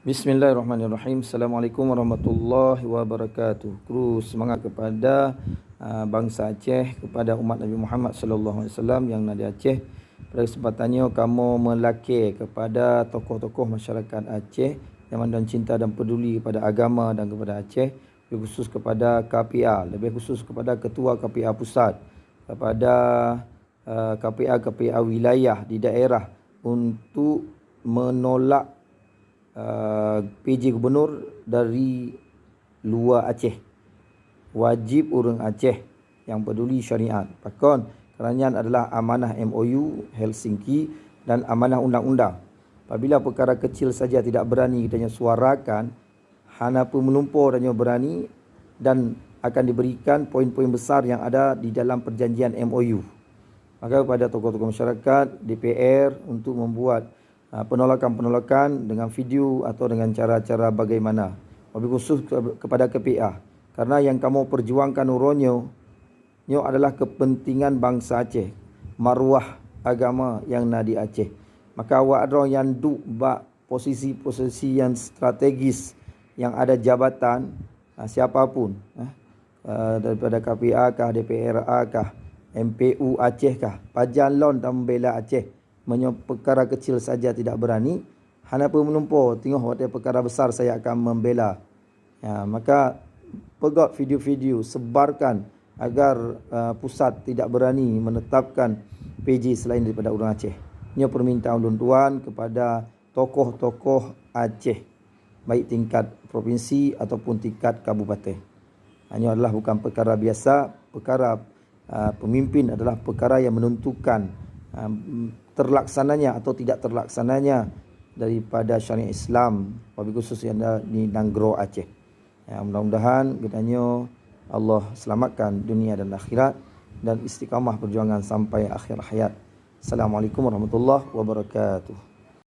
Bismillahirrahmanirrahim. Assalamualaikum warahmatullahi wabarakatuh. Terus semangat kepada bangsa Aceh, kepada umat Nabi Muhammad sallallahu alaihi wasallam yang ada di Aceh. Pada kesempatannya kamu melakir kepada tokoh-tokoh masyarakat Aceh yang mandang cinta dan peduli kepada agama dan kepada Aceh, lebih khusus kepada KPA, lebih khusus kepada ketua KPA pusat, kepada KPA wilayah di daerah untuk menolak PJ Gubernur dari luar Aceh. Wajib orang Aceh yang peduli syariat. Pakon kerana adalah amanah MOU Helsinki dan amanah undang-undang. Apabila perkara kecil saja tidak berani kita suarakan, hana pun melumpur dan berani, dan akan diberikan poin-poin besar yang ada di dalam perjanjian MOU. Maka kepada tokoh-tokoh masyarakat, DPR untuk membuat penolakan-penolakan dengan video atau dengan cara-cara bagaimana. Lebih khusus kepada KPA. Karena yang kamu perjuangkan uronyo adalah kepentingan bangsa Aceh. Maruah agama yang ada di Aceh. Maka awak ada yang duk bak posisi-posisi yang strategis, yang ada jabatan, siapapun. Daripada KPA kah, DPRA kah, MPU Aceh kah, pajalon dan membela Aceh. Perkara kecil saja tidak berani, hana pun menumpur tengok waktu perkara besar saya akan membela. Maka pegot video-video, sebarkan agar pusat tidak berani menetapkan PJ selain daripada orang Aceh. Ini permintaan tuan kepada tokoh-tokoh Aceh, baik tingkat provinsi ataupun tingkat kabupaten. Ini adalah bukan perkara biasa. Perkara pemimpin adalah perkara yang menentukan terlaksananya atau tidak terlaksananya daripada syariat Islam, wabil khusus yang ada di Nanggro Aceh. Mudah-mudahan katanya Allah selamatkan dunia dan akhirat dan istiqamah perjuangan sampai akhir hayat. Assalamualaikum warahmatullahi wabarakatuh.